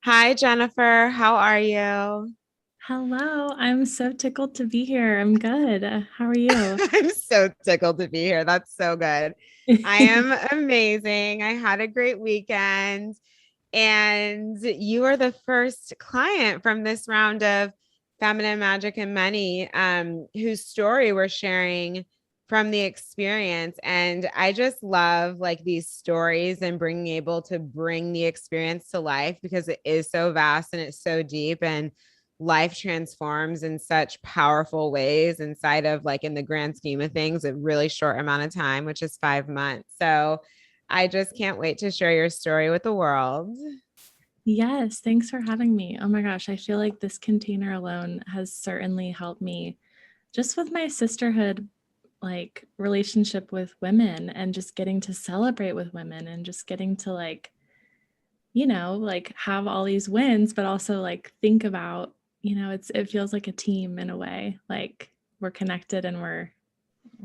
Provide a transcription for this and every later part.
Hi, Jennifer. How are you? Hello, I'm so tickled to be here. I'm good. How are you? I'm so tickled to be here. That's so good. I am amazing. I had a great weekend, and you are the first client from this round of Feminine Magic and Money, whose story we're sharing from the experience. And I just love like these stories and being able to bring the experience to life because it is so vast and it's so deep and life transforms in such powerful ways inside of like in the grand scheme of things a really short amount of time, which is 5 months. So I just can't wait to share your story with the world. Yes, thanks for having me. Oh my gosh, I feel like this container alone has certainly helped me just with my sisterhood like relationship with women and just getting to celebrate with women and just getting to like have all these wins but also like think about, it feels like a team in a way. Like we're connected and we're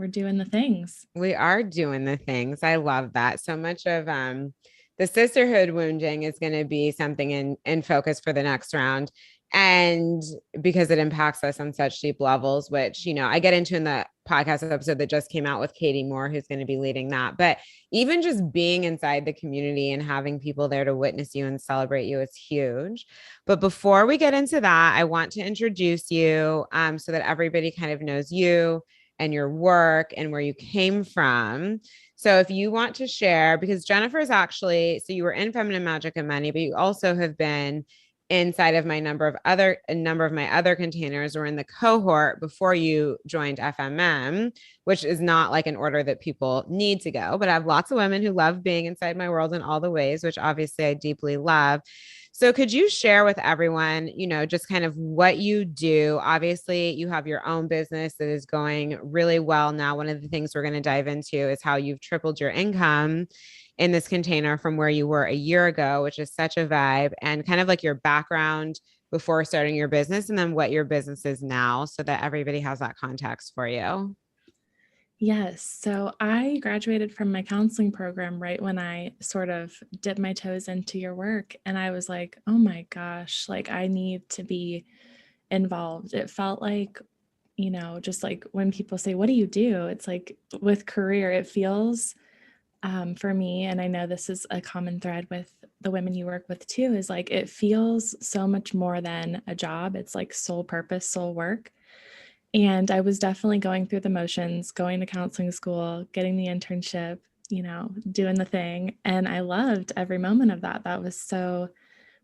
doing the things. We are doing the things. I love that. So much of the sisterhood wounding is going to be something in focus for the next round. And because it impacts us on such deep levels, which, I get into in the podcast episode that just came out with Katie Moore, who's going to be leading that. But even just being inside the community and having people there to witness you and celebrate you is huge. But before we get into that, I want to introduce you so that everybody kind of knows you and your work and where you came from. So if you want to share, because Jennifer is actually, so you were in Feminine Magic and Money, but you also have been inside of a number of my other containers or in the cohort before you joined FMM, which is not like an order that people need to go, but I have lots of women who love being inside my world in all the ways, which obviously I deeply love. So could you share with everyone, just kind of what you do? Obviously, you have your own business that is going really well now. One of the things we're going to dive into is how you've tripled your income in this container from where you were a year ago, which is such a vibe, and kind of like your background before starting your business and then what your business is now so that everybody has that context for you. Yes. So I graduated from my counseling program right when I sort of dipped my toes into your work. And I was like, oh my gosh, like I need to be involved. It felt like, just like when people say, what do you do? It's like with career, it feels for me, and I know this is a common thread with the women you work with too, is like it feels so much more than a job. It's like soul purpose, soul work. And I was definitely going through the motions, going to counseling school, getting the internship, doing the thing. And I loved every moment of that. That was so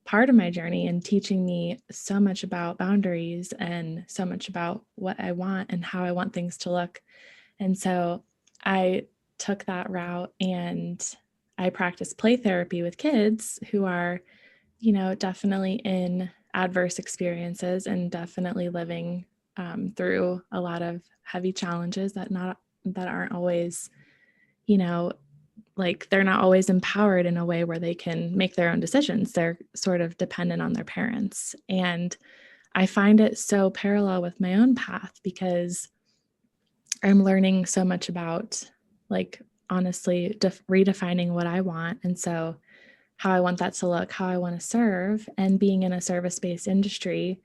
part of my journey and teaching me so much about boundaries and so much about what I want and how I want things to look. And so I took that route and I practiced play therapy with kids who are, definitely in adverse experiences and definitely living through a lot of heavy challenges that aren't always, you know, like they're not always empowered in a way where they can make their own decisions. They're sort of dependent on their parents. And I find it so parallel with my own path because I'm learning so much about, like, honestly, redefining what I want. And so, how I want that to look, how I want to serve, and being in a service based industry,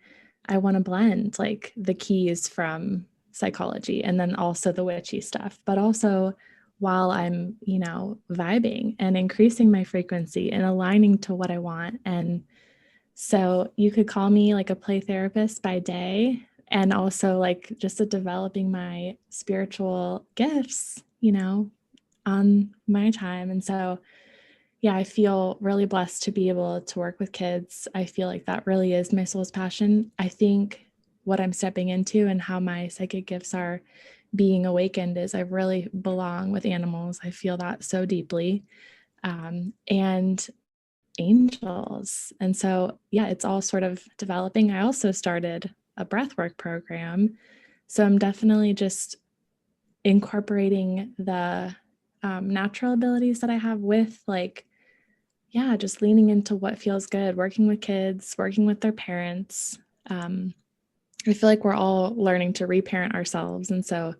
I want to blend like the keys from psychology and then also the witchy stuff, but also while I'm, vibing and increasing my frequency and aligning to what I want. And so you could call me like a play therapist by day and also like just a developing my spiritual gifts, on my time. And so, yeah, I feel really blessed to be able to work with kids. I feel like that really is my soul's passion. I think what I'm stepping into and how my psychic gifts are being awakened is I really belong with animals. I feel that so deeply. And angels. And so, yeah, it's all sort of developing. I also started a breathwork program. So I'm definitely just incorporating the natural abilities that I have with, like, yeah, just leaning into what feels good, working with kids, working with their parents. Um, I feel like we're all learning to reparent ourselves. And so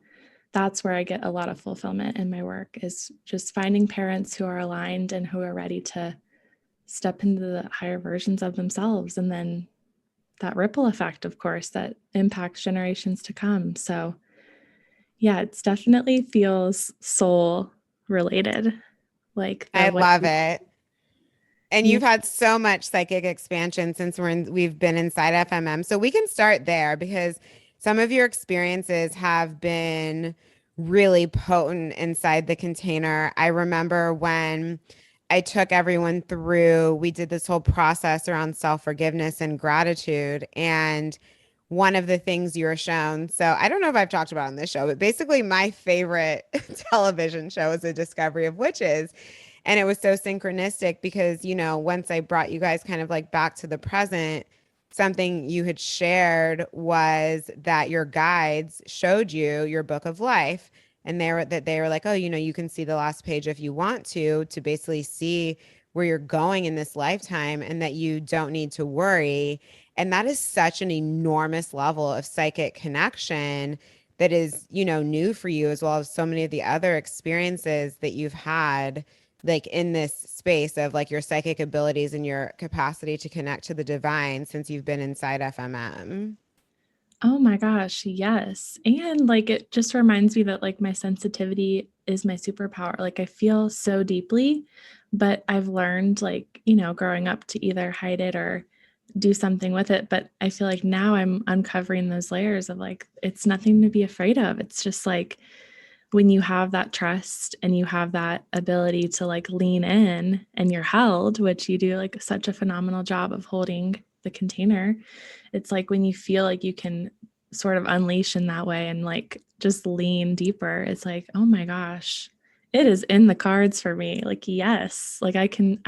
that's where I get a lot of fulfillment in my work is just finding parents who are aligned and who are ready to step into the higher versions of themselves. And then that ripple effect, of course, that impacts generations to come. So yeah, it's definitely feels soul related. Like the I what love it. And yeah. you've had so much psychic expansion since we've been inside FMM. So we can start there because some of your experiences have been really potent inside the container. I remember when I took everyone through, we did this whole process around self-forgiveness and gratitude. And one of the things you were shown, so I don't know if I've talked about it on this show, but basically my favorite television show is A Discovery of Witches. And it was so synchronistic because, once I brought you guys kind of like back to the present, something you had shared was that your guides showed you your book of life. And they were like, oh, you can see the last page if you want to basically see where you're going in this lifetime and that you don't need to worry. And that is such an enormous level of psychic connection that is, new for you, as well as so many of the other experiences that you've had like in this space of like your psychic abilities and your capacity to connect to the divine since you've been inside FMM. Oh my gosh, yes. And like it just reminds me that like my sensitivity is my superpower. Like I feel so deeply, but I've learned like, growing up to either hide it or do something with it. But I feel like now I'm uncovering those layers of like, it's nothing to be afraid of. It's just like when you have that trust and you have that ability to like lean in and you're held, which you do like such a phenomenal job of holding the container. It's like when you feel like you can sort of unleash in that way and like just lean deeper, it's like, oh my gosh, it is in the cards for me. Like, yes, like I can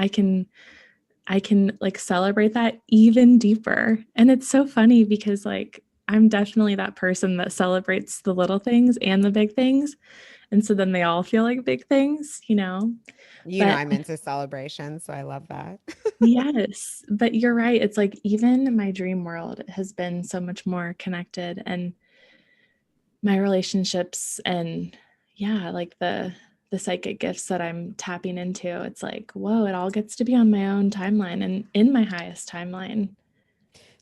like celebrate that even deeper. And it's so funny because like I'm definitely that person that celebrates the little things and the big things. And so then they all feel like big things. But I'm into celebrations, so I love that. yes, but you're right. It's like even my dream world has been so much more connected and my relationships and yeah, like the psychic gifts that I'm tapping into. It's like, whoa, it all gets to be on my own timeline and in my highest timeline.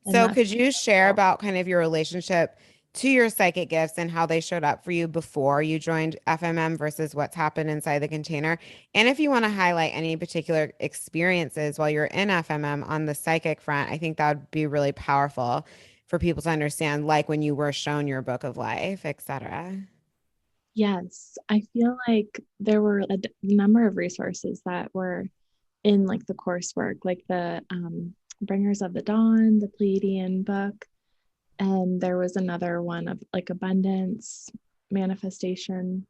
And So that's could you share about kind of your relationship to your psychic gifts and how they showed up for you before you joined FMM versus what's happened inside the container? And if you want to highlight any particular experiences while you're in FMM on the psychic front, I think that would be really powerful for people to understand, like when you were shown your book of life, etc. yes, I feel like there were a number of resources that were in like the coursework, like the Bringers of the Dawn, the Pleiadian book, and there was another one of like abundance, manifestation,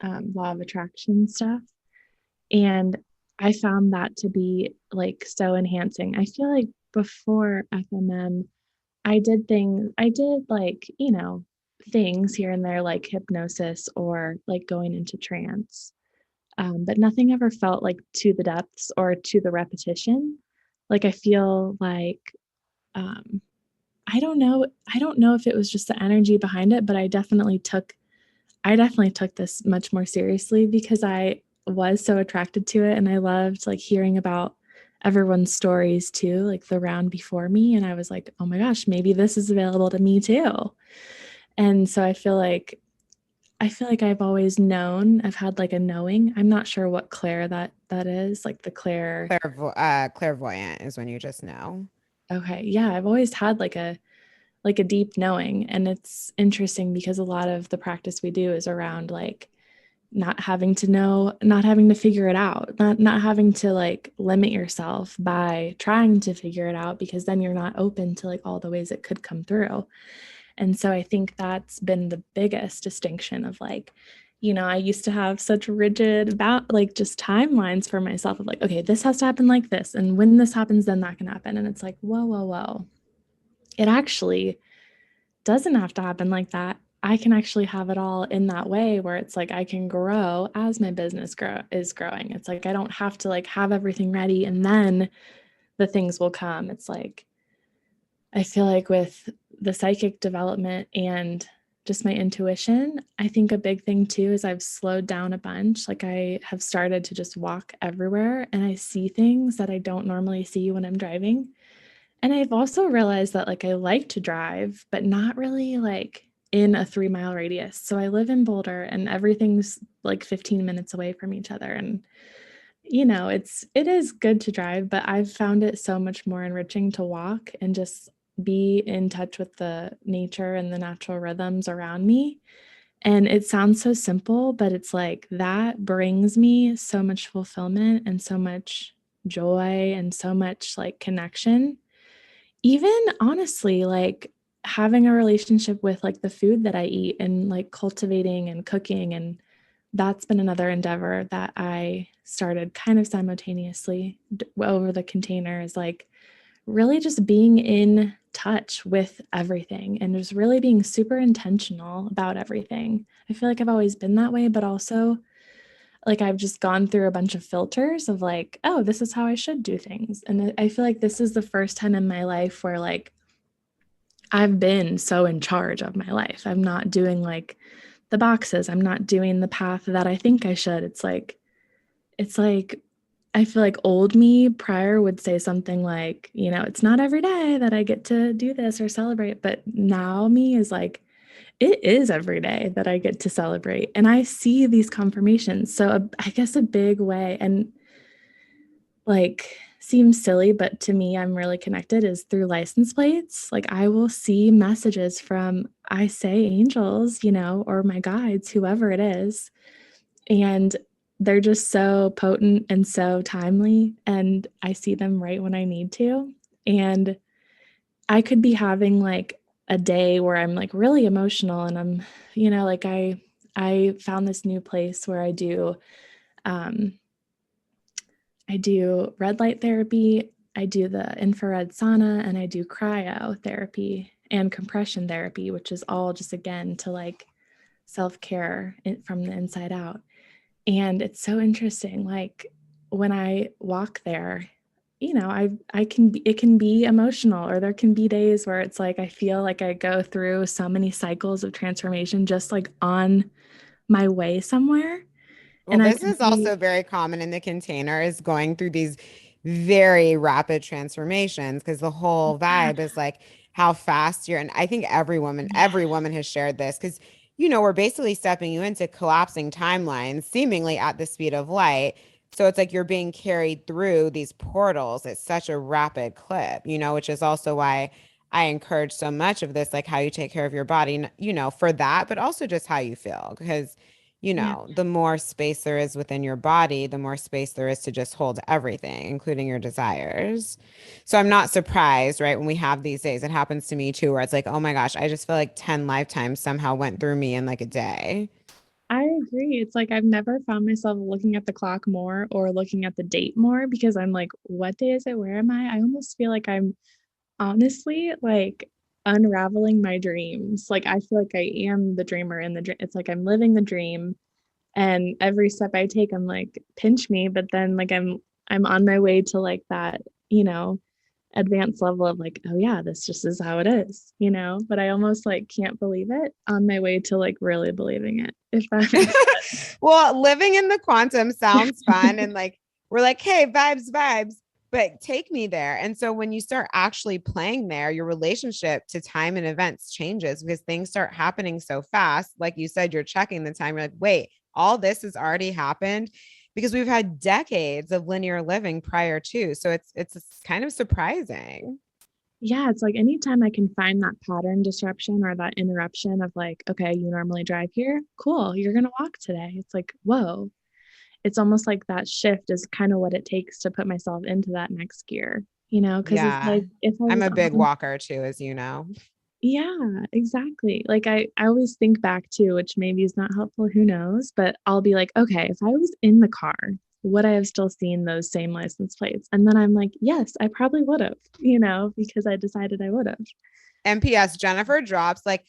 law of attraction stuff. And I found that to be like so enhancing. I feel like before FMM, I did like, things here and there like hypnosis or like going into trance. But nothing ever felt like to the depths or to the repetition. Like I feel like um, I don't know if it was just the energy behind it, but I definitely took this much more seriously because I was so attracted to it and I loved like hearing about everyone's stories too, like the round before me. And I was like, oh my gosh, maybe this is available to me too. And so I feel like I've always known, I've had like a knowing. I'm not sure what clair that is, like the clair. Clairvoyant is when you just know. Okay, yeah, I've always had like a deep knowing, and it's interesting because a lot of the practice we do is around like not having to know, not having to figure it out, not having to like limit yourself by trying to figure it out because then you're not open to like all the ways it could come through. And so I think that's been the biggest distinction of like, I used to have such rigid about like just timelines for myself of like, okay, this has to happen like this. And when this happens, then that can happen. And it's like, whoa, whoa, whoa. It actually doesn't have to happen like that. I can actually have it all in that way where it's like I can grow as my business is growing. It's like I don't have to like have everything ready and then the things will come. It's like I feel like with the psychic development and just my intuition. I think a big thing too is I've slowed down a bunch. Like I have started to just walk everywhere and I see things that I don't normally see when I'm driving. And I've also realized that like I like to drive, but not really like in a 3 mile radius. So I live in Boulder and everything's like 15 minutes away from each other. And it is good to drive, but I've found it so much more enriching to walk and just be in touch with the nature and the natural rhythms around me. And it sounds so simple, but it's like that brings me so much fulfillment and so much joy and so much like connection. Even honestly, like having a relationship with like the food that I eat and like cultivating and cooking. And that's been another endeavor that I started kind of simultaneously over the container, is like really just being in touch with everything and just really being super intentional about everything. I feel like I've always been that way, but also like I've just gone through a bunch of filters of like, oh, this is how I should do things. And I feel like this is the first time in my life where like I've been so in charge of my life. I'm not doing like the boxes. I'm not doing the path that I think I should. It's like I feel like old me prior would say something like, it's not every day that I get to do this or celebrate. But now me is like, it is every day that I get to celebrate. And I see these confirmations. So I guess a big way, and like seems silly, but to me, I'm really connected, is through license plates. Like I will see messages from, I say angels, or my guides, whoever it is. And they're just so potent and so timely. And I see them right when I need to. And I could be having like a day where I'm like really emotional and I'm, like I found this new place where um I do red light therapy, I do the infrared sauna, and I do cryotherapy and compression therapy, which is all just again to like self-care from the inside out. And it's so interesting. Like when I walk there, I can be, it can be emotional, or there can be days where it's like I feel like I go through so many cycles of transformation just like on my way somewhere. Well, And I this could is be, also very common in the container, is going through these very rapid transformations, because the whole yeah, vibe is like how fast you're. And I think every woman has shared this, because, we're basically stepping you into collapsing timelines, seemingly at the speed of light. So it's like you're being carried through these portals at such a rapid clip, which is also why I encourage so much of this, like how you take care of your body, for that, but also just how you feel. Because yeah. the more space there is within your body, the more space there is to just hold everything, including your desires. So I'm not surprised, right? When we have these days, it happens to me too, where it's like, oh my gosh, I just feel like 10 lifetimes somehow went through me in like a day. I agree. It's like I've never found myself looking at the clock more or looking at the date more, because I'm like, what day is it? Where am I? I almost feel like I'm honestly like unraveling my dreams. Like I feel like I am the dreamer in the dream. It's like I'm living the dream, and every step I take, I'm like, pinch me, but then like I'm on my way to like that, advanced level of like, oh yeah, this just is how it is, but I almost like can't believe it on my way to like really believing it, if that makes Well, living in the quantum sounds fun. And like, we're like, hey, vibes, vibes, but take me there. And so when you start actually playing there, your relationship to time and events changes, because things start happening so fast. Like you said, you're checking the time. You're like, wait, all this has already happened, because we've had decades of linear living prior to. So it's kind of surprising. Yeah, it's like anytime I can find that pattern disruption or that interruption of like, okay, you normally drive here. Cool, you're going to walk today. It's like, whoa. It's almost like that shift is kind of what it takes to put myself into that next gear, because it's Yeah. like if I I'm was a big on, walker too, as you know. yeah, exactly. Like I always think back to, which maybe is not helpful, who knows, but I'll be like, okay, if I was in the car, would I have still seen those same license plates? And then I'm like, yes, I probably would have, because I decided I would have. MPS Jennifer drops like,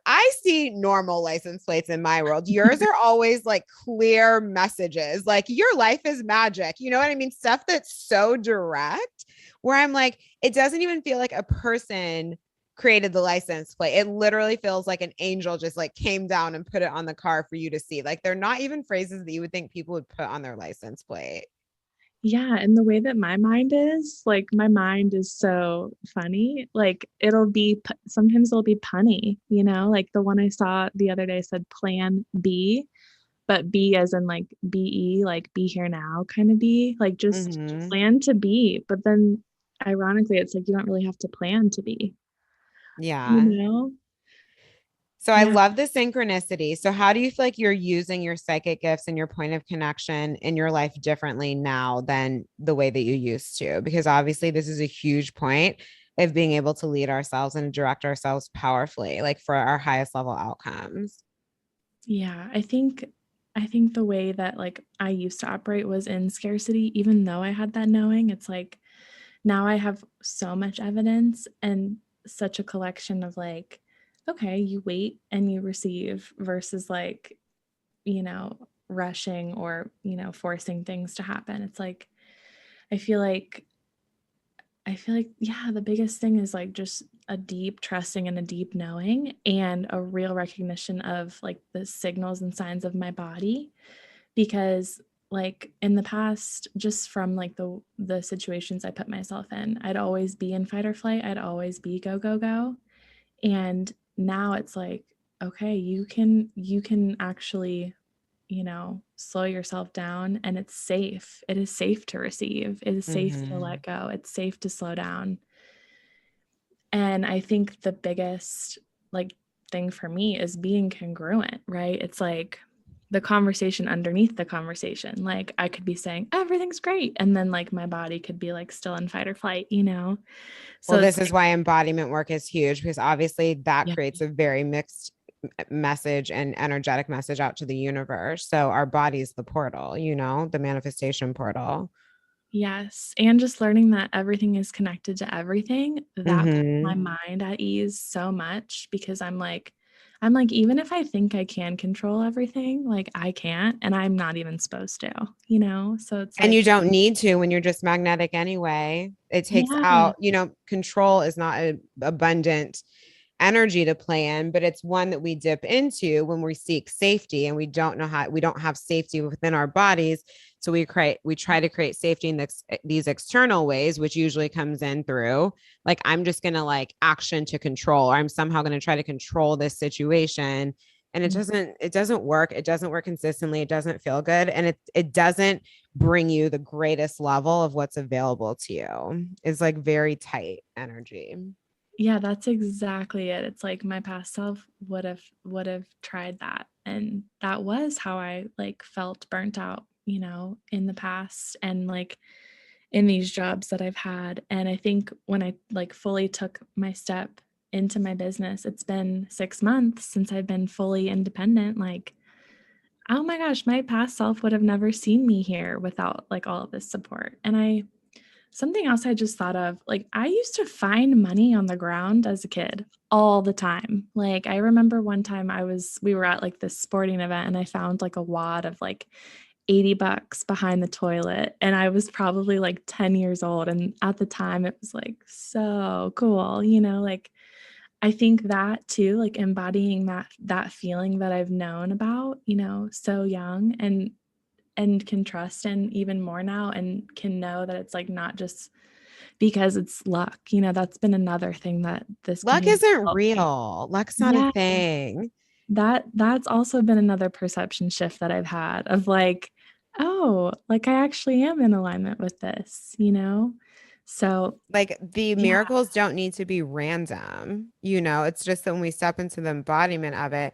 I see normal license plates in my world. Yours are always like clear messages, like your life is magic. You know what I mean? Stuff that's so direct, where I'm like, it doesn't even feel like a person created the license plate. It literally feels like an angel just like came down and put it on the car for you to see. Like they're not even phrases that you would think people would put on their license plate. Yeah, and the way that my mind is, like my mind is so funny. Like it'll be sometimes it'll be punny, you know? Like the one I saw the other day said plan B, but B as in like BE, like be here now kind of be, like just Mm-hmm. plan to be. But then ironically, it's like you don't really have to plan to be, you Yeah. know? So I Yeah. love the synchronicity. So how do you feel like you're using your psychic gifts and your point of connection in your life differently now than the way that you used to? Because obviously this is a huge point of being able to lead ourselves and direct ourselves powerfully, like for our highest level outcomes. Yeah, I think the way that like I used to operate was in scarcity, even though I had that knowing. It's like now I have so much evidence and such a collection of like, okay, you wait and you receive versus like, you know, rushing or, you know, forcing things to happen. It's like I feel like yeah, the biggest thing is like just a deep trusting and a deep knowing and a real recognition of like the signals and signs of my body because like in the past just from like the situations I put myself in, I'd always be in fight or flight, I'd always be go go go. And now it's like okay, you can actually, you know, slow yourself down and it's safe. It is safe to receive. It is safe to Mm-hmm. let go. It's safe to slow down. And I think the biggest like thing for me is being congruent, right? It's like the conversation underneath the conversation. Like I could be saying everything's great and then like my body could be like still in fight or flight, you know? So Well, it's this is like why embodiment work is huge because obviously that yeah. creates a very mixed message and energetic message out to the universe. So our body's the portal, you know, the manifestation portal. Yes, and just learning that everything is connected to everything, that puts my Mm-hmm. mind at ease so much because I'm like, even if I think I can control everything, like I can't, and I'm not even supposed to, you know? So it's And you like, don't need to when you're just magnetic anyway. It takes yeah, out, you know, control is not an abundant energy to play in, but it's one that we dip into when we seek safety and we don't know how, we don't have safety within our bodies. So we try to create safety in these external ways, which usually comes in through like, I'm just going to like action to control, or I'm somehow going to try to control this situation. And mm, it doesn't work. It doesn't work consistently. It doesn't feel good. And it doesn't bring you the greatest level of what's available to you. It's like very tight energy. yeah, that's exactly it. It's like my past self would have tried that. And that was how I like felt burnt out, you know, in the past and like in these jobs that I've had. And I think when I like fully took my step into my business, it's been 6 months since I've been fully independent. Like, oh my gosh, my past self would have never seen me here without like all of this support. And something else I just thought of, like I used to find money on the ground as a kid all the time. Like I remember one time we were at like this sporting event and I found like a wad of like $80 behind the toilet and I was probably like 10 years old and at the time it was like so cool, you know, like I think that too, like embodying that feeling that I've known about, you know, so young and can trust and even more now and can know that it's like not just because it's luck. You know, that's been another thing that this Luck community isn't helped me. real. Luck's not a Yeah, thing. that's also been another perception shift that I've had of like, oh, like I actually am in alignment with this, you know? So, Like the yeah. miracles don't need to be random, you know, it's just that when we step into the embodiment of it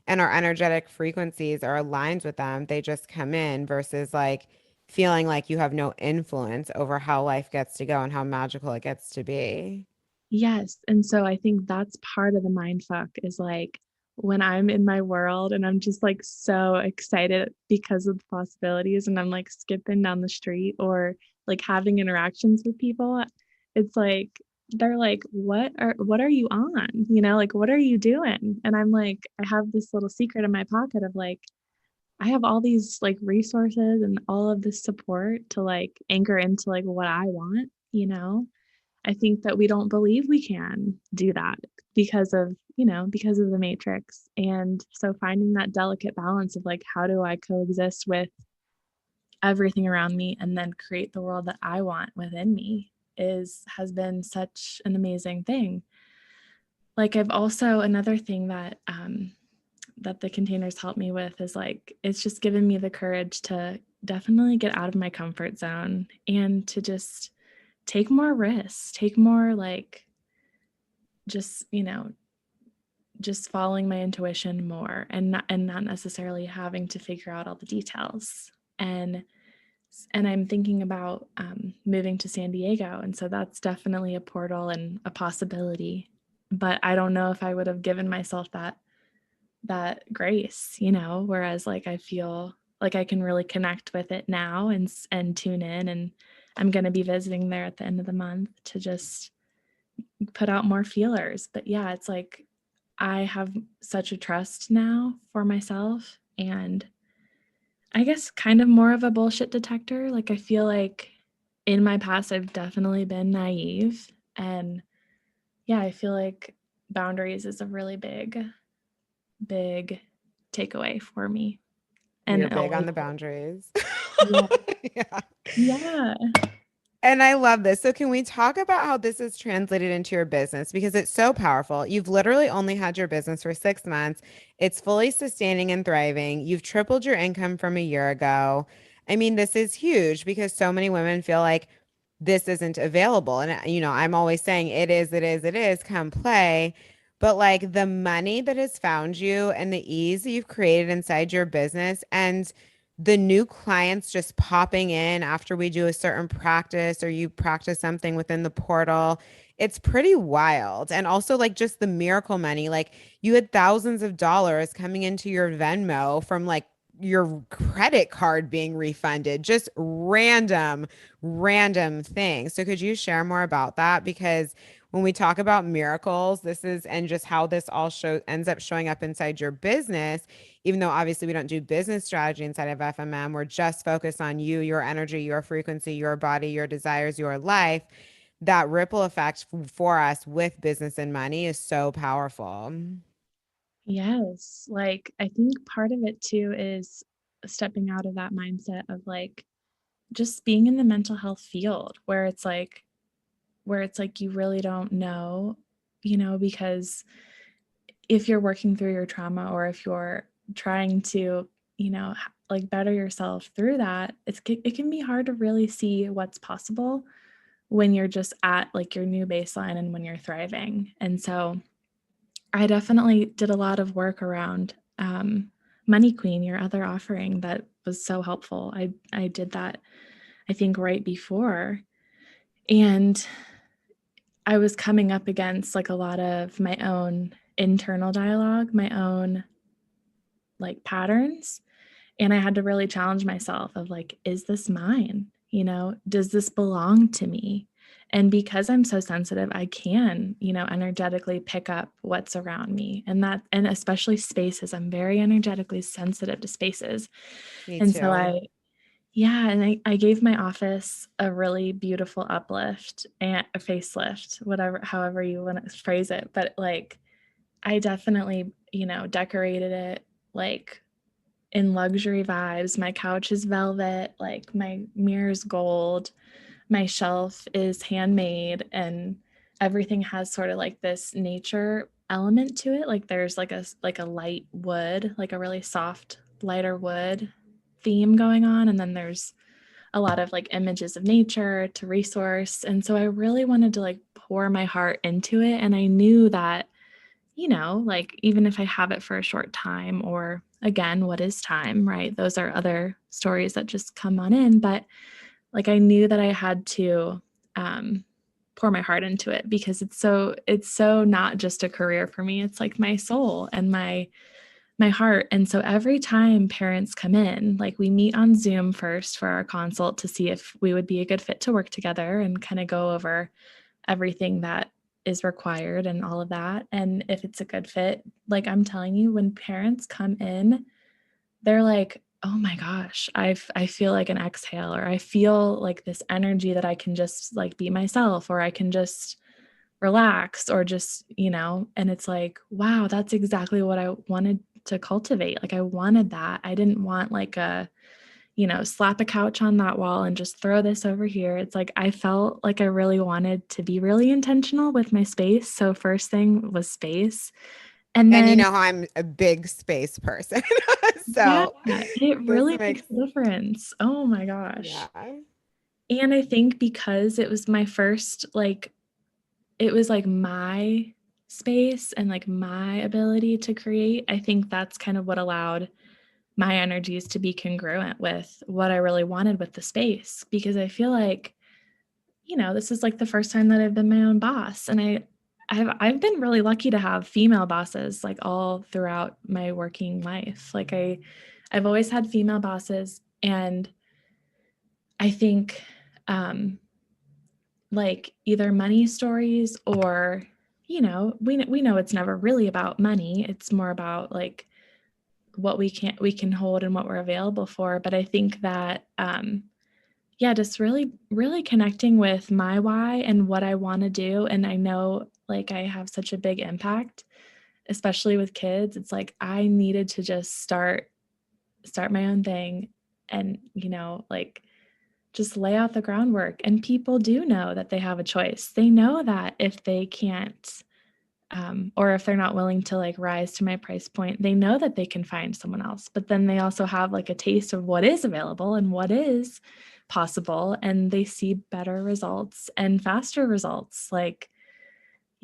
and our energetic frequencies are aligned with them, they just come in versus like feeling like you have no influence over how life gets to go and how magical it gets to be. Yes. And so I think that's part of the mind fuck is like when I'm in my world and I'm just like so excited because of the possibilities and I'm like skipping down the street or like having interactions with people, it's like they're like, what are you on? You know, like what are you doing? And I'm like, I have this little secret in my pocket of like, I have all these like resources and all of this support to like anchor into like what I want, you know? I think that we don't believe we can do that because of, because of the matrix. And so finding that delicate balance of like, how do I coexist with everything around me and then create the world that I want within me has been such an amazing thing. Like I've also another thing that the containers help me with is like it's just given me the courage to definitely get out of my comfort zone and to just take more risks, take more like just, just following my intuition more and not necessarily having to figure out all the details. And I'm thinking about moving to San Diego. And so that's definitely a portal and a possibility. But I don't know if I would have given myself that grace, whereas like I feel like I can really connect with it now and tune in. And I'm going to be visiting there at the end of the month to just put out more feelers. But yeah, it's like I have such a trust now for myself, and I guess kind of more of a bullshit detector. Like I feel like in my past I've definitely been naive, and yeah, I feel like boundaries is a really big takeaway for me. You're And big on the boundaries. yeah. Yeah. Yeah. And I love this. So, can we talk about how this is translated into your business? Because it's so powerful. You've literally only had your business for 6 months, it's fully sustaining and thriving. You've tripled your income from a year ago. I mean, this is huge because so many women feel like this isn't available. And, I'm always saying it is, come play. But like the money that has found you and the ease that you've created inside your business and the new clients just popping in after we do a certain practice or you practice something within the portal. It's pretty wild. And also like just the miracle money, like you had thousands of dollars coming into your Venmo from like your credit card being refunded, just random things. So could you share more about that? Because when we talk about miracles, this is and just how this all ends up showing up inside your business, even though obviously we don't do business strategy inside of FMM, we're just focused on you, your energy, your frequency, your body, your desires, your life. That ripple effect for us with business and money is so powerful. Yes. Like I think part of it too is stepping out of that mindset of like just being in the mental health field where it's like you really don't know, because if you're working through your trauma or if you're trying to, like better yourself through that, it can be hard to really see what's possible when you're just at like your new baseline and when you're thriving. And so I definitely did a lot of work around Money Queen, your other offering that was so helpful. I did that, I think, right before. And I was coming up against like a lot of my own internal dialogue, my own like patterns. And I had to really challenge myself of like, is this mine? Does this belong to me? And because I'm so sensitive, I can, energetically pick up what's around me and especially spaces. I'm very energetically sensitive to spaces. Me And so too. I gave my office a really beautiful uplift and a facelift, however you want to phrase it. But like, I definitely, decorated it like in luxury vibes. My couch is velvet, like my mirror's gold, my shelf is handmade, and everything has sort of like this nature element to it. Like there's like a light wood, like a really soft, lighter wood theme going on, and then there's a lot of like images of nature to resource. And so I really wanted to like pour my heart into it, and I knew that like even if I have it for a short time, or again, what is time, right? Those are other stories that just come on in. But like I knew that I had to pour my heart into it because it's so not just a career for me. It's like my soul and my heart. And so every time parents come in, like we meet on Zoom first for our consult to see if we would be a good fit to work together and kind of go over everything that is required and all of that. And if it's a good fit, like I'm telling you, when parents come in, they're like, oh my gosh, I feel like an exhale, or I feel like this energy that I can just like be myself, or I can just relax, or just, and it's like, wow, that's exactly what I wanted to cultivate. Like I wanted that. I didn't want like slap a couch on that wall and just throw this over here. It's like I felt like I really wanted to be really intentional with my space. So first thing was space. And And you then know how I'm a big space person. yeah, So it this really makes makes, a difference. Oh my gosh. yeah. And I think because it was my first, like, it was like my space and like my ability to create, I think that's kind of what allowed my energies to be congruent with what I really wanted with the space. Because I feel like, this is like the first time that I've been my own boss. And I've been really lucky to have female bosses like all throughout my working life. Like I've always had female bosses, and I think like either money stories, or we know it's never really about money. It's more about like what we can hold and what we're available for. But I think that yeah, just really really connecting with my why and what I want to do. And I know like I have such a big impact, especially with kids. It's like I needed to just start my own thing, and like just lay out the groundwork. And people do know that they have a choice. They know that if they can't, or if they're not willing to like rise to my price point, they know that they can find someone else. But then they also have like a taste of what is available and what is possible, and they see better results and faster results. Like,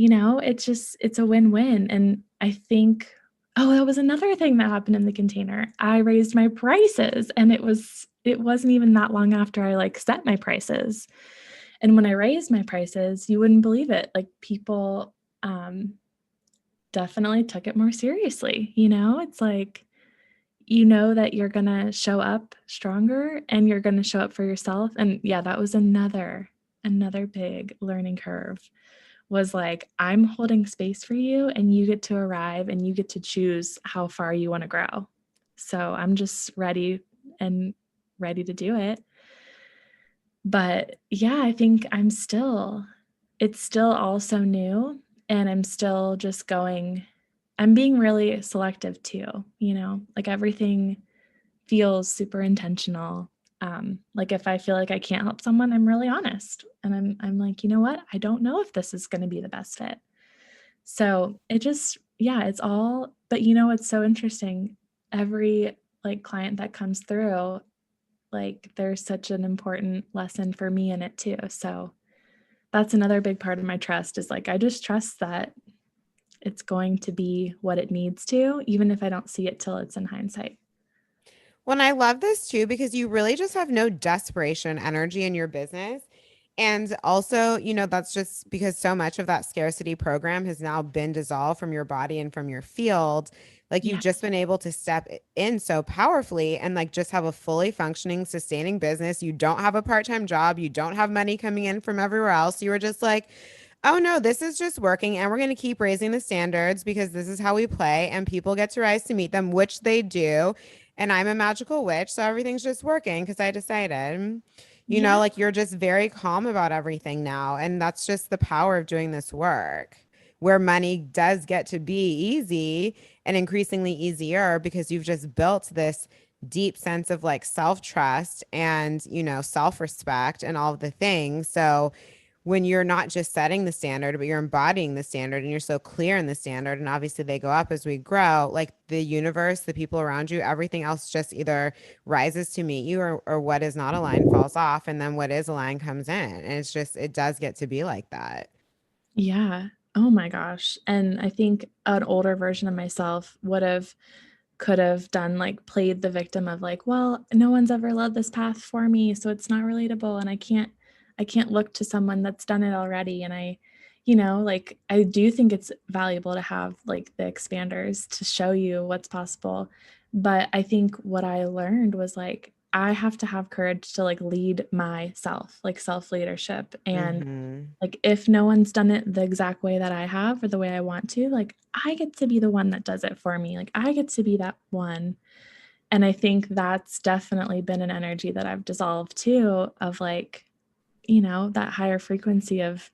it's a win-win. And I think, oh, that was another thing that happened in the container. I raised my prices, and it wasn't even that long after I like set my prices. And when I raised my prices, you wouldn't believe it. Like people definitely took it more seriously. It's like, that you're going to show up stronger, and you're going to show up for yourself. And yeah, that was another big learning curve, was like, I'm holding space for you, and you get to arrive, and you get to choose how far you want to grow. So I'm just ready to do it. But yeah, I think it's still all so new, and I'm still just I'm being really selective too, like everything feels super intentional. Like if I feel like I can't help someone, I'm really honest, and I'm like, you know what? I don't know if this is going to be the best fit. So it just, yeah, it's all, but it's so interesting. Every like client that comes through, like there's such an important lesson for me in it too. So that's another big part of my trust, is like, I just trust that it's going to be what it needs to, even if I don't see it till it's in hindsight. Well, I love this too because you really just have no desperation energy in your business. And also, that's just because so much of that scarcity program has now been dissolved from your body and from your field. Like you've Yeah. just been able to step in so powerfully and like just have a fully functioning, sustaining business. You don't have a part-time job. You don't have money coming in from everywhere else. You were just like, oh no, this is just working and we're going to keep raising the standards because this is how we play and people get to rise to meet them, which they do. And I'm a magical witch, so everything's just working because I decided, Yeah. like you're just very calm about everything now. And that's just the power of doing this work where money does get to be easy and increasingly easier because you've just built this deep sense of like self-trust and, self-respect and all of the things. So when you're not just setting the standard, but you're embodying the standard and you're so clear in the standard, and obviously they go up as we grow, like the universe, the people around you, everything else just either rises to meet you or what is not aligned falls off. And then what is aligned comes in. And it's just, it does get to be like that. Yeah. Oh my gosh. And I think an older version of myself could have done like played the victim of like, well, no one's ever led this path for me, so it's not relatable, and I can't look to someone that's done it already. And like I do think it's valuable to have like the expanders to show you what's possible. But I think what I learned was like I have to have courage to like lead myself, like self leadership. And Mm-hmm. like if no one's done it the exact way that I have or the way I want to, like I get to be the one that does it for me. Like I get to be that one. And I think that's definitely been an energy that I've dissolved too, of like, that higher frequency of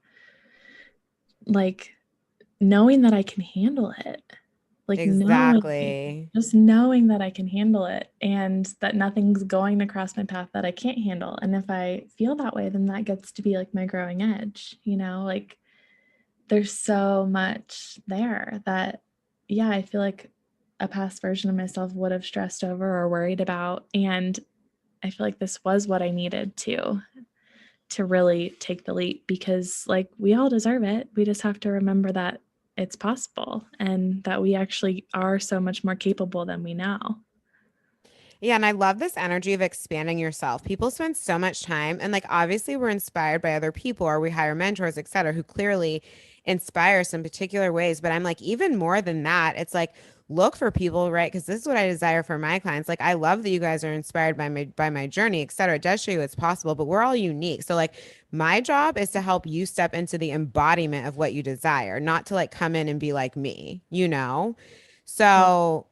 like knowing that I can handle it. Like Exactly. just knowing that I can handle it and that nothing's going to cross my path that I can't handle. And if I feel that way, then that gets to be like my growing edge, like there's so much there that, yeah, I feel like a past version of myself would have stressed over or worried about. And I feel like this was what I needed to really take the leap, because like we all deserve it. We just have to remember that it's possible and that we actually are so much more capable than we know. Yeah, and I love this energy of expanding yourself. People spend so much time, and like obviously we're inspired by other people or we hire mentors, et cetera, who clearly inspire us in particular ways. But I'm like, even more than that, it's like look for people, right? Because this is what I desire for my clients. Like I love that you guys are inspired by my journey, et cetera. It does show you it's possible, but we're all unique. So like my job is to help you step into the embodiment of what you desire, not to like come in and be like me, you know? Yeah. So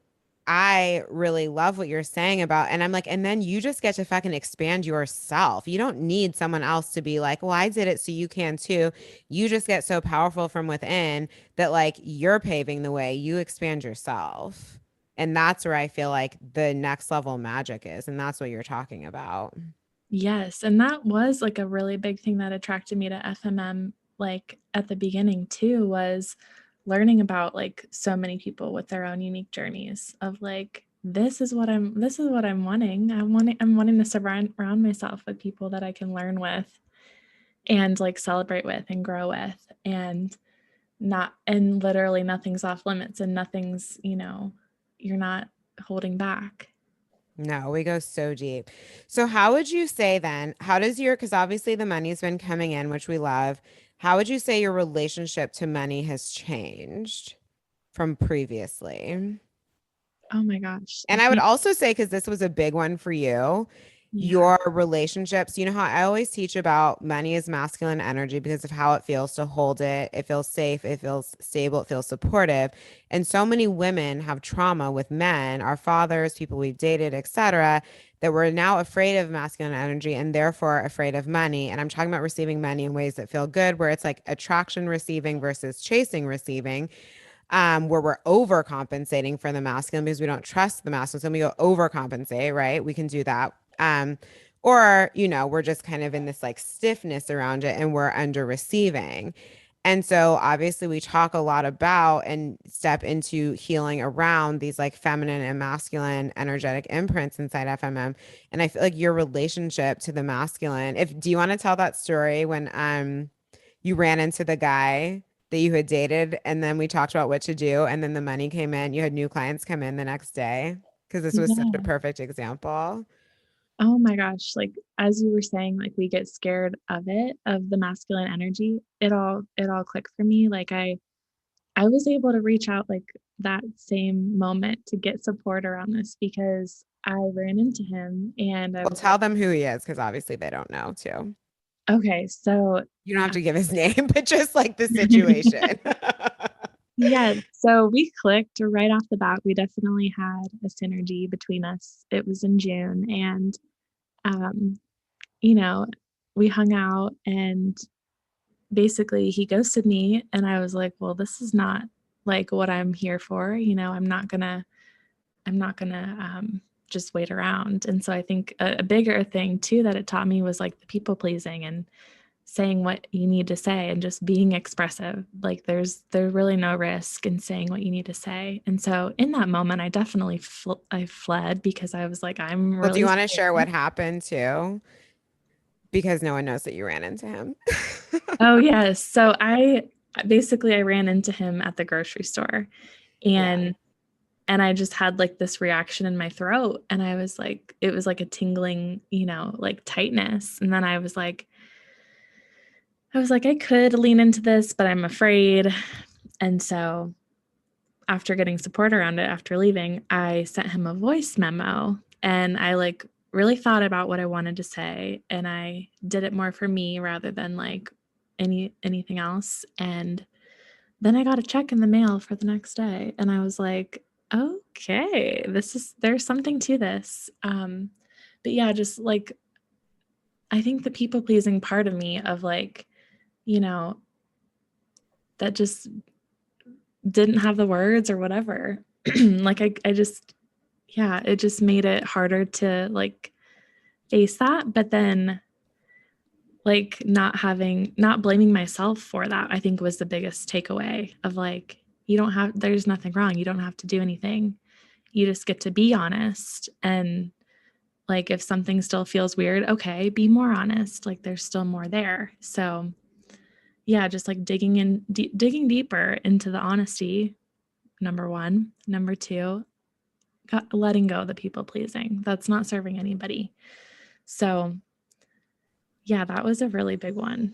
I really love what you're saying about, and I'm like, and then you just get to fucking expand yourself. You don't need someone else to be like, well, I did it, so you can too. You just get so powerful from within that like you're paving the way, you expand yourself. And that's where I feel like the next level magic is. And that's what you're talking about. Yes. And that was like a really big thing that attracted me to FMM, like at the beginning too, was learning about like so many people with their own unique journeys of like, this is what I'm wanting. I'm wanting to surround myself with people that I can learn with and like celebrate with and grow with, and literally nothing's off limits and nothing's, you're not holding back. No, we go so deep. So how would you say then, how does your, because obviously the money's been coming in, which we love. How would you say your relationship to money has changed from previously? Oh my gosh. I And I would think, also say, because this was a big one for you, yeah. your relationships, you know how I always teach about money is masculine energy because of how it feels to hold it. It feels safe, it feels stable, it feels supportive. And so many women have trauma with men, our fathers, people we've dated, etc., that we're now afraid of masculine energy and therefore afraid of money. And I'm talking about receiving money in ways that feel good, where it's like attraction receiving versus chasing receiving, where we're overcompensating for the masculine because we don't trust the masculine. So we go overcompensate, right? We can do that. Or, we're just kind of in this like stiffness around it and we're under receiving. And so obviously we talk a lot about and step into healing around these like feminine and masculine energetic imprints inside FMM. And I feel like your relationship to the masculine, if do you want to tell that story when you ran into the guy that you had dated and then we talked about what to do and then the money came in, you had new clients come in the next day? Because this was such a Yeah. perfect example. Oh my gosh. Like as you were saying, like we get scared of it, of the masculine energy. It all clicked for me. Like I was able to reach out like that same moment to get support around this because I ran into him and I Well, was like, tell them who he is because obviously they don't know too. okay, so You don't have to give his name, but just like the situation. yeah, so we clicked right off the bat. We definitely had a synergy between us. It was in June and um, you know, we hung out and basically he ghosted me and I was like, well, this is not like what I'm here for. I'm not gonna just wait around. And so I think a bigger thing too that it taught me was like the people pleasing and saying what you need to say and just being expressive. Like there's really no risk in saying what you need to say. And so in that moment, I definitely I fled because I was like, I'm Well, do you really want to share scared. what happened too? Because no one knows that you ran into him. Oh yes. So I ran into him at the grocery store Yeah. and I just had like this reaction in my throat and I was like, it was like a tingling, like tightness. And then I was like, I could lean into this, but I'm afraid. And so after getting support around it after leaving, I sent him a voice memo and I like really thought about what I wanted to say and I did it more for me rather than like anything else. And then I got a check in the mail for the next day and I was like, "Oh, okay, there's something to this. But yeah, just like, I think the people pleasing part of me of like, you know, that just didn't have the words or whatever. Like I just, yeah, it just made it harder to like face that. But then like not blaming myself for that, I think was the biggest takeaway of like, there's nothing wrong. You don't have to do anything. You just get to be honest. And like, if something still feels weird, okay, be more honest. Like there's still more there. So yeah, just like digging deeper into the honesty. Number one. Number two, letting go of the people pleasing. That's not serving anybody. So yeah, that was a really big one.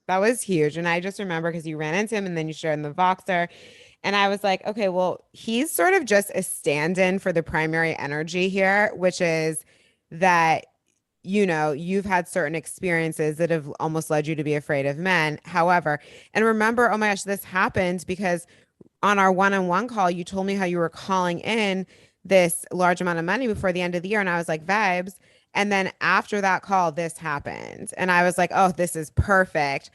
That was huge. And I just remember because you ran into him and then you shared in the Voxer. And I was like, okay, well, he's sort of just a stand-in for the primary energy here, which is that, you've had certain experiences that have almost led you to be afraid of men. However, and remember, oh my gosh, this happened because on our one-on-one call, you told me how you were calling in this large amount of money before the end of the year. And I was like, vibes. And then after that call, this happened. And I was like, oh, this is perfect.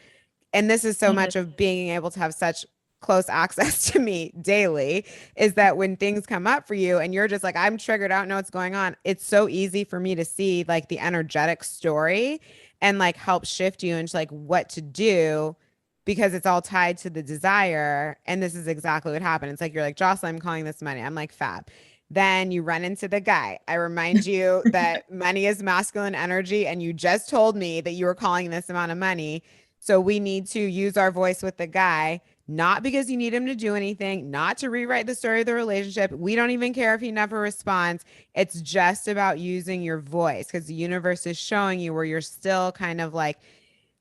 And this is so much of being able to have such close access to me daily is that when things come up for you and you're just like, I'm triggered, I don't know what's going on. It's so easy for me to see like the energetic story and like help shift you into like what to do because it's all tied to the desire. And this is exactly what happened. It's like, you're like, Jocelyn, I'm calling this money. I'm like, fab. Then you run into the guy. I remind you that money is masculine energy. And you just told me that you were calling this amount of money. So we need to use our voice with the guy, not because you need him to do anything, not to rewrite the story of the relationship. We don't even care if he never responds. It's just about using your voice because the universe is showing you where you're still kind of like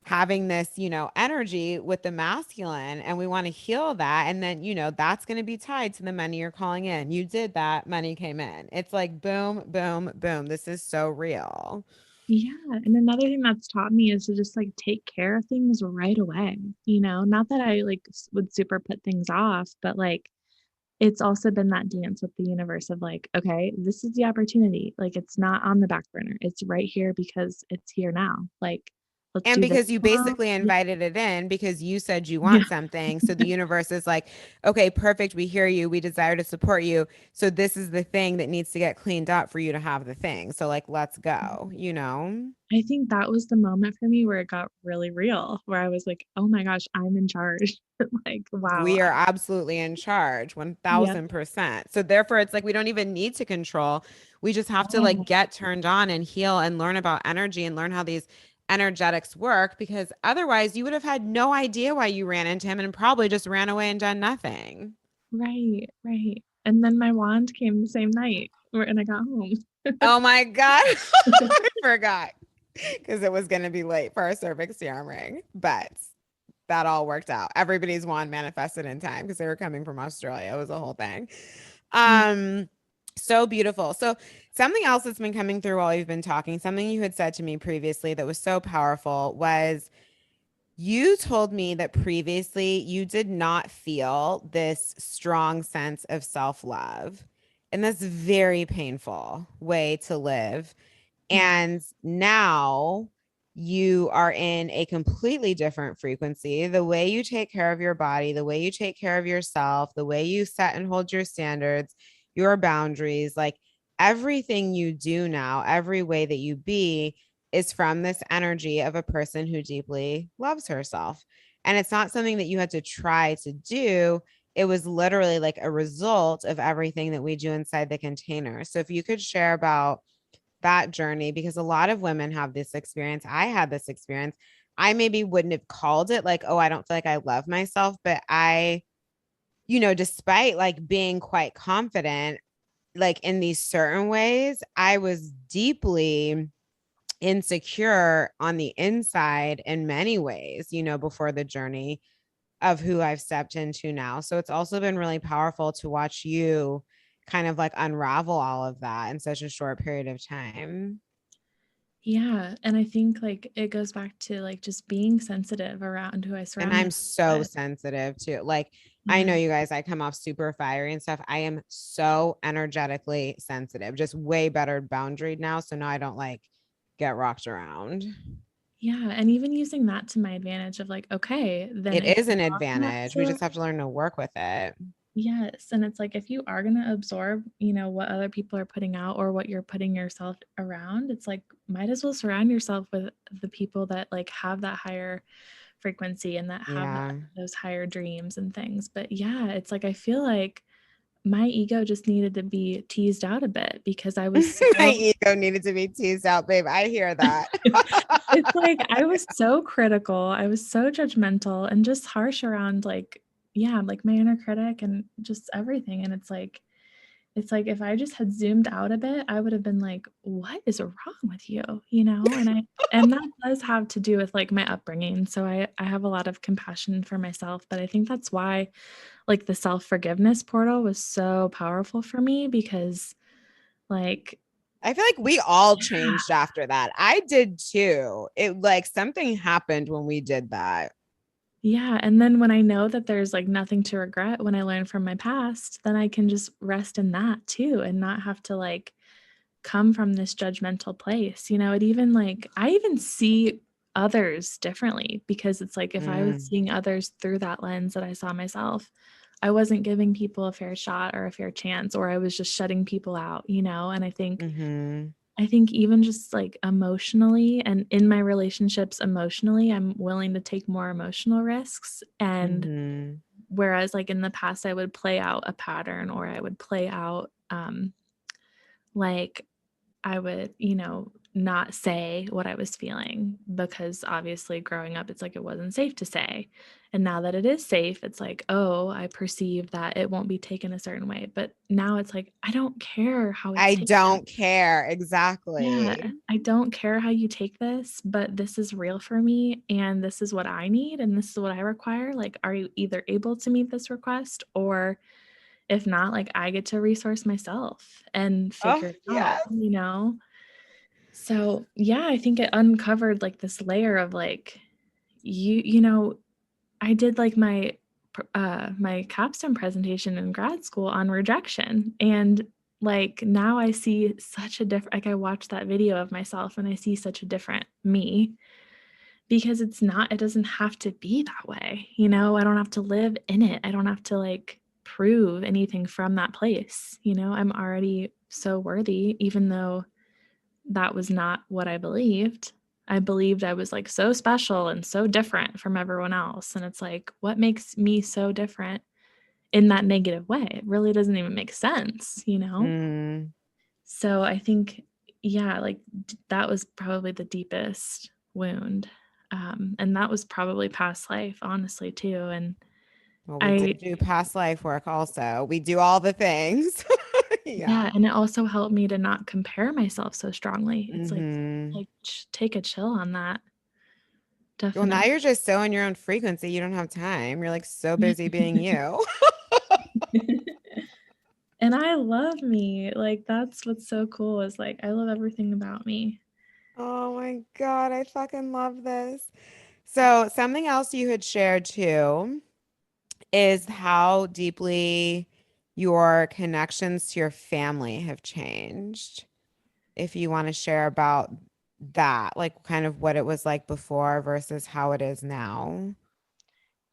having this, energy with the masculine, and we want to heal that. And then, that's going to be tied to the money you're calling in. You did that, money came in. It's like boom, boom, boom. This is so real. Yeah. And another thing that's taught me is to just like take care of things right away. Not that I like would super put things off, but like it's also been that dance with the universe of like, okay, this is the opportunity. Like it's not on the back burner. It's right here because it's here now. Like, let's And do this because you now. basically Yeah. invited it in because you said you Yeah. want something. So the universe is like, okay, perfect. We hear you. We desire to support you. So this is the thing that needs to get cleaned up for you to have the thing. So, like, let's go. I think that was the moment for me where it got really real, where I was like, oh my gosh, I'm in charge. Like, wow. We are absolutely in charge, Yeah. 1000%. So therefore, it's like we don't even need to control. We just have to like Oh, get turned on and heal and learn about energy and learn how these energetics work because otherwise you would have had no idea why you ran into him and probably just ran away and done nothing. right, right. And then my wand came the same night and I got home. Oh my God. I forgot because it was going to be late for our cervix serum ring, but that all worked out. Everybody's wand manifested in time because they were coming from Australia. It was a whole thing. Yeah. Um, so beautiful. So something else that's been coming through while you've been talking, something you had said to me previously that was so powerful was you told me that previously you did not feel this strong sense of self-love. And that's a very painful way to live. Yeah. And now you are in a completely different frequency. The way you take care of your body, the way you take care of yourself, the way you set and hold your standards, your boundaries, like everything you do now, every way that you be is from this energy of a person who deeply loves herself. And it's not something that you had to try to do. It was literally like a result of everything that we do inside the container. So if you could share about that journey, because a lot of women have this experience. I had this experience. I maybe wouldn't have called it like, oh, I don't feel like I love myself, but despite like being quite confident, like in these certain ways, I was deeply insecure on the inside in many ways, before the journey of who I've stepped into now. So it's also been really powerful to watch you kind of like unravel all of that in such a short period of time. Yeah. And I think like it goes back to like just being sensitive around who I And surround I'm myself so with. sensitive too. Like I know Yeah. you guys, I come off super fiery and stuff. I am so energetically sensitive, just way better boundaried now. So now I don't like get rocked around. Yeah. And even using that to my advantage of like, okay, then It if is you an are gonna advantage. We absorb, just have to learn to work with it. yes. And it's like if you are gonna absorb, what other people are putting out or what you're putting yourself around, it's like might as well surround yourself with the people that like have that higher frequency and that have Yeah. those higher dreams and things. But yeah, it's like I feel like my ego just needed to be teased out a bit because I was My so ego needed to be teased out, babe. I hear that. it's like I was so critical. I was so judgmental and just harsh around like yeah, like my inner critic and just everything. And it's like if I just had zoomed out a bit, I would have been like, what is wrong with you? And that does have to do with like my upbringing. So I have a lot of compassion for myself, but I think that's why like the self-forgiveness portal was so powerful for me because like I feel like we all changed after that. I did too. It like something happened when we did that. yeah, and then when I know that there's like nothing to regret when I learn from my past, then I can just rest in that too and not have to like come from this judgmental place. It even like I even see others differently because it's like if I was Mm, seeing others through that lens that I saw myself, I wasn't giving people a fair shot or a fair chance, or I was just shutting people out. And mm-hmm, I think even just like emotionally and in my relationships emotionally, I'm willing to take more emotional risks. And mm-hmm. whereas like in the past, I would play out a pattern or I would play out like I would, not say what I was feeling because obviously growing up, it's like it wasn't safe to say. And now that it is safe, it's like, oh, I perceive that it won't be taken a certain way. But now it's like, I don't care how it's I taken. don't care. Yeah, Exactly. I don't care how you take this, but this is real for me and this is what I need and this is what I require. Like, are you either able to meet this request or if not, like I get to resource myself and Oh, figure it yes. out? So, yeah, I think it uncovered like this layer of like I did like my capstone presentation in grad school on rejection and like now I see such a different like I watch that video of myself and I see such a different me because it doesn't have to be that way. I don't have to live in it. I don't have to like prove anything from that place. I'm already so worthy even though that was not what I believed. I believed I was like so special and so different from everyone else. And it's like, what makes me so different in that negative way? It really doesn't even make sense? Mm. So I think, yeah, like that was probably the deepest wound. And that was probably past life, honestly, too. And Well, we I, did do past life work also. We do all the things. Yeah. yeah, and it also helped me to not compare myself so strongly. It's Mm-hmm. like take a chill on that. Well, now Definitely. you're just so in your own frequency. You don't have time. You're like so busy being you. And I love me. Like that's what's so cool is like I love everything about me. Oh my God. I fucking love this. So, something else you had shared too is how deeply your connections to your family have changed. If you want to share about that, like kind of what it was like before versus how it is now.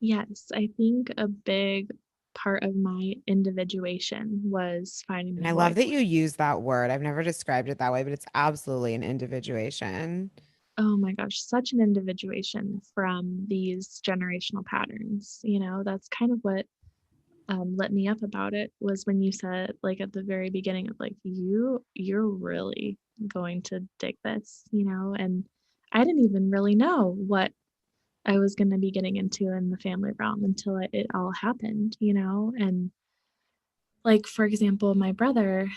Yes, I think a big part of my individuation was finding And my I love voice. that you use that word. I've never described it that way, but it's absolutely an individuation. Oh my gosh, such an individuation from these generational patterns. That's kind of what lit me up about it was when you said like at the very beginning of like you're really going to dig this. And I didn't even really know what I was going to be getting into in the family realm until it all happened. And like, for example, my brother,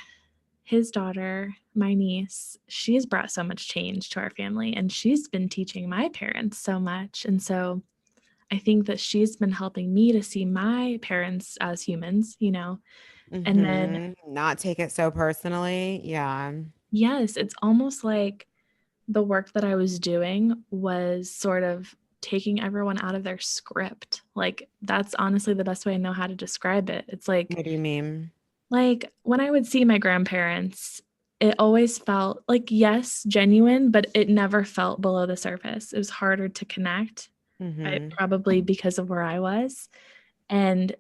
his daughter, my niece, she's brought so much change to our family and she's been teaching my parents so much. And so I think that she's been helping me to see my parents as humans. And then, Not take it so personally. Yeah. yes, it's almost like the work that I was doing was sort of taking everyone out of their script. Like, that's honestly the best way I know how to describe it. It's What do you mean? like when I would see my grandparents, it always felt like, yes, genuine, but it never felt below the surface. It was harder to connect, Mm-hmm. probably because of where I was. And,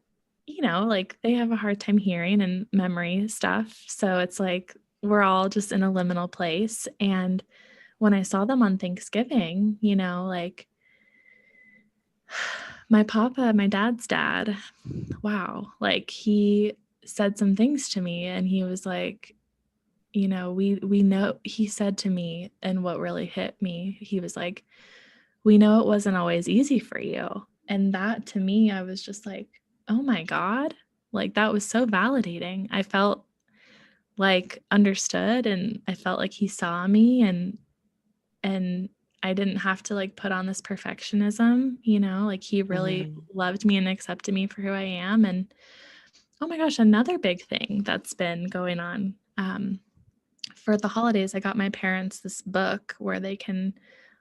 like they have a hard time hearing and memory stuff. So it's like we're all just in a liminal place. And when I saw them on Thanksgiving, like my papa, my dad's dad, wow, like he said some things to me and he was like, we know, he said to me, and what really hit me, he was like, we know it wasn't always easy for you. And that to me, I was just like, oh my God, like that was so validating. I felt like understood and I felt like he saw me and I didn't have to like put on this perfectionism, like he really Mm-hmm. loved me and accepted me for who I am. And oh my gosh, another big thing that's been going on. For the holidays, I got my parents this book where they can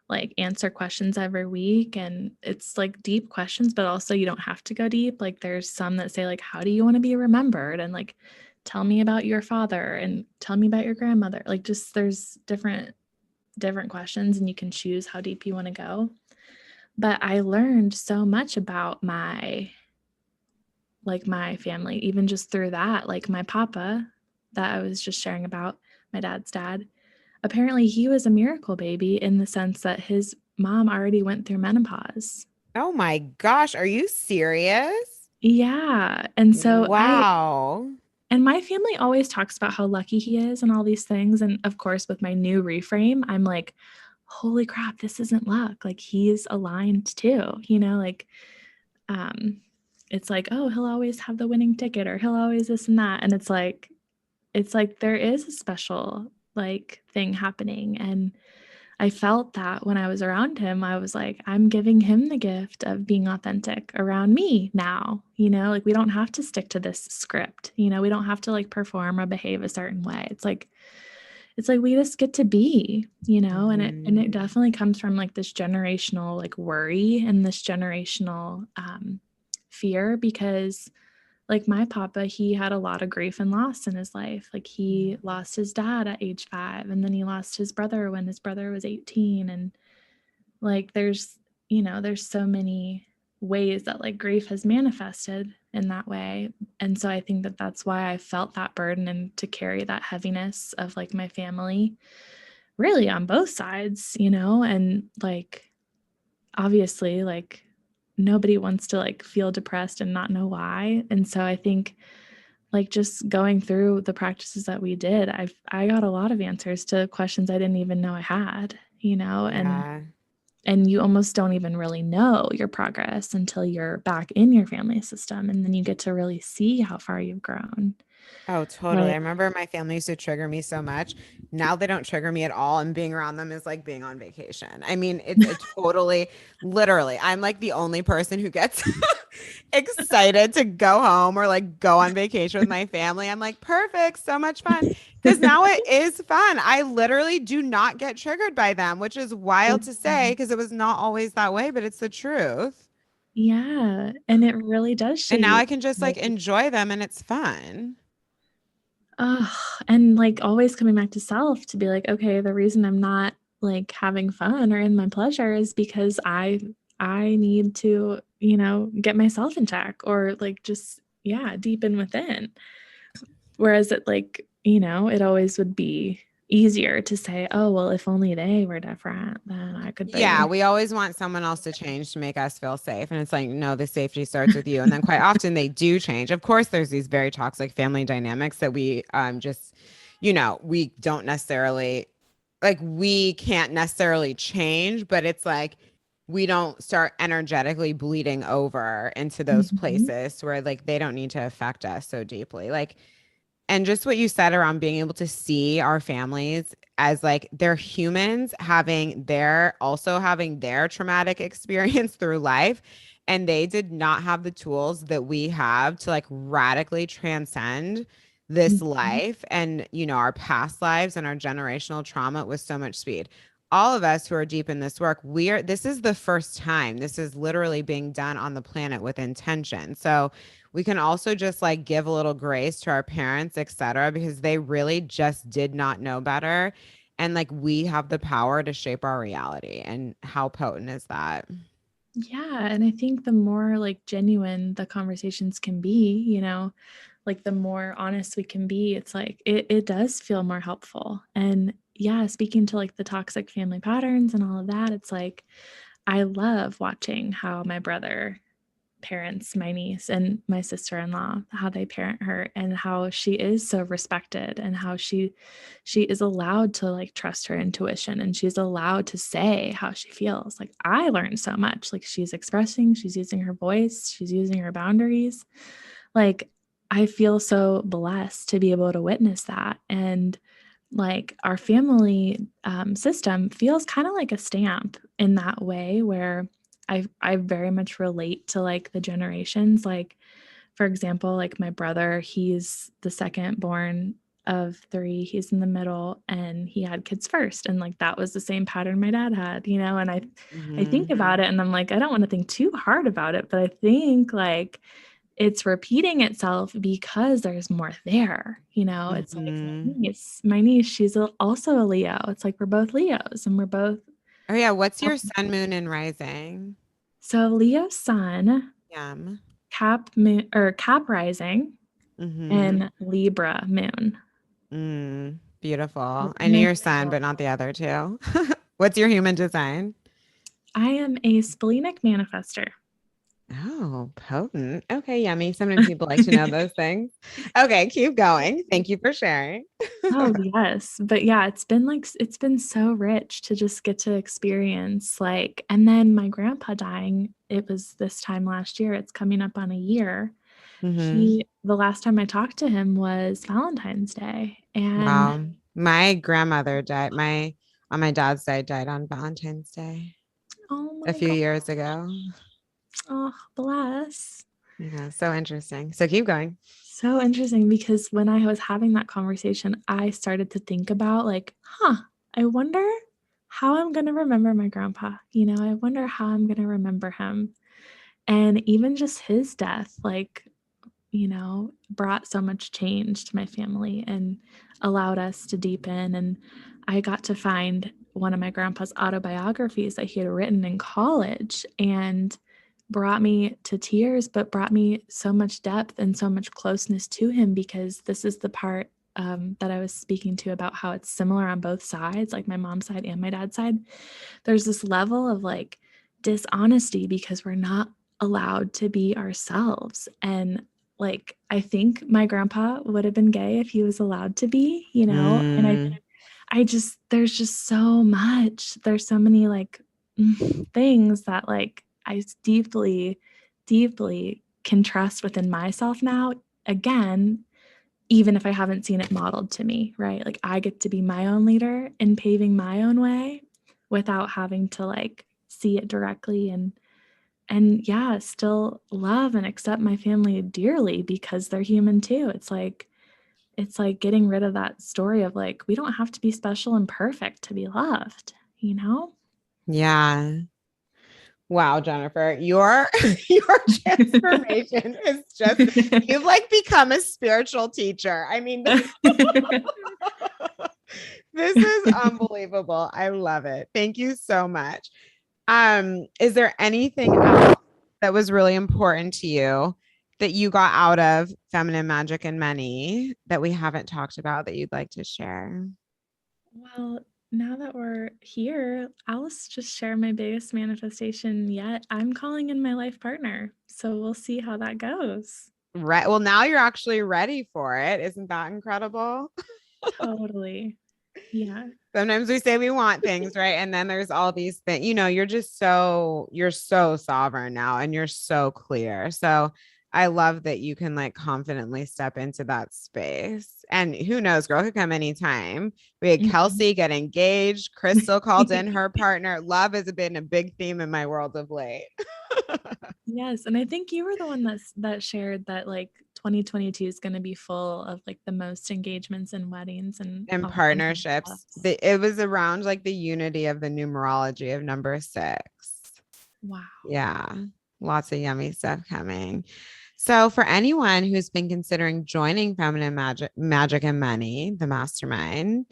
like answer questions every week. And it's like deep questions, but also you don't have to go deep. Like there's some that say like, how do you want to be remembered? And like, tell me about your father and tell me about your grandmother. Like just there's different questions and you can choose how deep you want to go. But I learned so much about my family, even just through that. Like my papa that I was just sharing about, my dad's dad, apparently he was a miracle baby in the sense that his mom already went through menopause. Oh my gosh, are you serious? Yeah. And so Wow. and my family always talks about how lucky he is and all these things. And of course, with my new reframe, I'm like, holy crap, this isn't luck. Like he's aligned too, like, um, it's like, oh, he'll always have the winning ticket or he'll always this and that. And it's like there is a special like thing happening. And I felt that when I was around him, I was like, I'm giving him the gift of being authentic around me now, like we don't have to stick to this script, we don't have to like perform or behave a certain way. It's like we just get to be, and it Mm-hmm. definitely comes from like this generational like worry and this generational fear because like my papa, he had a lot of grief and loss in his life. Like he lost his dad at age 5 and then he lost his brother when his brother was 18. And like there's so many ways that like grief has manifested in that way. And so I think that that's why I felt that burden and to carry that heaviness of like my family really on both sides, and like obviously like nobody wants to like feel depressed and not know why. And so I think like just going through the practices that we did, I got a lot of answers to questions I didn't even know I had, Yeah. and you almost don't even really know your progress until you're back in your family system and then you get to really see how far you've grown. Oh, totally. I Like, remember my family used to trigger me so much. Now they don't trigger me at all, and being around them is like being on vacation. I mean, it totally, literally, I'm like the only person who gets excited to go home or like go on vacation with my family. I'm like, perfect, so much fun. Because now it is fun. I literally do not get triggered by them, which is wild to say because it was not always that way, but it's the truth. yeah, and it really does And now shape. I can just like enjoy them and it's fun. Oh, and like always coming back to self to be like, okay, the reason I'm not like having fun or in my pleasure is because I need to, get myself in check or like just yeah, deepen within. Whereas it like, it always would be easier to say, oh, well, if only they were different, then I could Yeah, be. we always want someone else to change to make us feel safe. And it's like, no, the safety starts with you. And then quite often they do change. Of course, there's these very toxic family dynamics that we just, we don't necessarily like we can't necessarily change, but it's like we don't start energetically bleeding over into those Mhm. places where like they don't need to affect us so deeply. Like and just what you said around being able to see our families as like they're humans having their traumatic experience through life. And they did not have the tools that we have to like radically transcend this Mhm. life and, our past lives and our generational trauma with so much speed. all of us who are deep in this work, this is the first time this is literally being done on the planet with intention. So we can also just like give a little grace to our parents, etc., because they really just did not know better. And like we have the power to shape our reality. And how potent is that? Yeah. And I think the more like genuine the conversations can be, like the more honest we can be, it's like it does feel more helpful. And yeah, speaking to like the toxic family patterns and all of that, it's like I love watching how my brother parents my niece and my sister-in-law, how they parent her, and how she is so respected, and how she is allowed to like trust her intuition, and she's allowed to say how she feels. Like I learned so much. Like she's expressing, she's using her voice, she's using her boundaries. Like I feel so blessed to be able to witness that. And like our family system feels kind of like a stamp in that way, where I very much relate to like the generations. Like for example, like my brother, he's the second born of three, he's in the middle, and he had kids first, and like that was the same pattern my dad had, and I think Mhm. about it and I'm like, I don't want to think too hard about it, but I think like it's repeating itself because there's more there. It's like Mhm. my niece, she's also a Leo. It's like we're both Leos and we're both. Oh yeah, what's your sun, moon, and rising? So Leo sun, Yum. Cap moon or Cap rising, Mm-hmm. and Libra moon. Beautiful. I knew Nice. your sun, but not the other two. What's your human design? I am a splenic manifester. Oh, potent. Okay, yummy. Sometimes people like to know those things. Okay, keep going. Thank you for sharing. Oh, yes. But yeah, it's been so rich to just get to experience like, and then my grandpa dying, it was this time last year. It's coming up on a year. Mm-hmm. The last time I talked to him was Valentine's Day. And Wow. My grandmother died. On my dad's side died on Valentine's Day oh a my few God. years ago. Oh, bless. Yeah, so interesting. So keep going. So interesting because when I was having that conversation, I started to think about like, I wonder how I'm going to remember my grandpa. I wonder how I'm going to remember him. And even just his death, like, brought so much change to my family and allowed us to deepen. And I got to find one of my grandpa's autobiographies that he had written in college and brought me to tears, but brought me so much depth and so much closeness to him, because this is the part that I was speaking to about how it's similar on both sides, like my mom's side and my dad's side. There's this level of like dishonesty because we're not allowed to be ourselves. And like, I think my grandpa would have been gay if he was allowed to be, and Mm, I just, there's just so much, there's so many like things that like I deeply, deeply can trust within myself now. Again, even if I haven't seen it modeled to me, right? Like I get to be my own leader and paving my own way without having to like see it directly, and yeah, still love and accept my family dearly because they're human too. It's like getting rid of that story of like we don't have to be special and perfect to be loved, you know? yeah. Wow, Jennifer, your your transformation is just you've like become a spiritual teacher. I mean, this is unbelievable. I love it. Thank you so much. Is there anything else that was really important to you that you got out of Feminine Magic and Money that we haven't talked about that you'd like to share? Well, now that we're here, I'll just share my biggest manifestation yet. I'm calling in my life partner. So we'll see how that goes. Right. Well, now you're actually ready for it. Isn't that incredible? Totally. Yeah. Sometimes we say we want things, right? And then there's all these things, you're so sovereign now and you're so clear. So I love that you can like confidently step into that space. And who knows, girl could come anytime. We had Mhm. Kelsey get engaged. Crystal called in her partner. Love has been a big theme in my world of late. Yes, and I think you were the one that shared that like 2022 is going to be full of like the most engagements and weddings and And all kinds of partnerships. stuff. It was around like the unity of the numerology of number 6. Wow. Yeah, lots of yummy stuff coming. So for anyone who's been considering joining Feminine Magic and Money, the mastermind,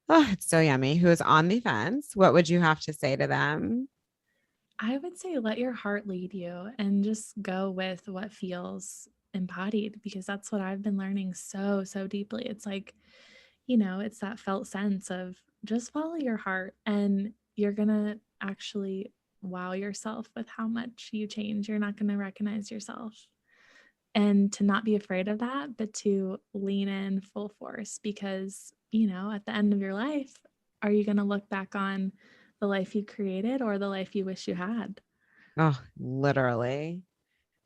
oh, it's so yummy, who is on the fence, what would you have to say to them? I would say let your heart lead you and just go with what feels embodied, because that's what I've been learning so deeply. It's like, it's that felt sense of just follow your heart and you're going to actually wow yourself with how much you change. You're not going to recognize yourself. And to not be afraid of that, but to lean in full force, because, at the end of your life, are you going to look back on the life you created or the life you wish you had? Oh, literally.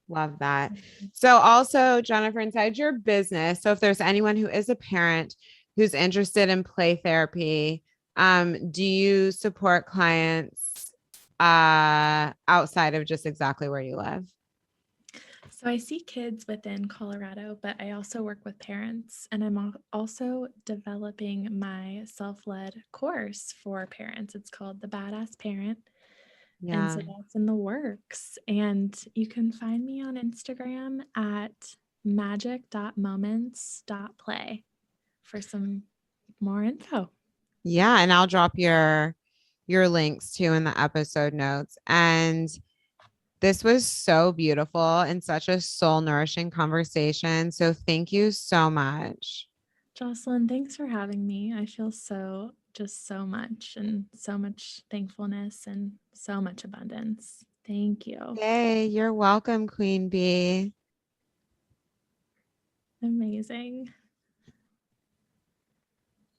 Love that. So also, Jennifer, inside your business, so if there's anyone who is a parent who's interested in play therapy, do you support clients outside of just exactly where you live? So I see kids within Colorado, but I also work with parents, and I'm also developing my self-led course for parents. It's called The Badass Parent. And Yeah. so that's in the works. And you can find me on Instagram at magic.moments.play for some more info. Yeah, and I'll drop your links too in the episode notes. And this was so beautiful and such a soul nourishing conversation. So thank you so much. Jocelyn, thanks for having me. I feel so much and so much thankfulness and so much abundance. Thank you. Hey, you're welcome, Queen Bee. Amazing.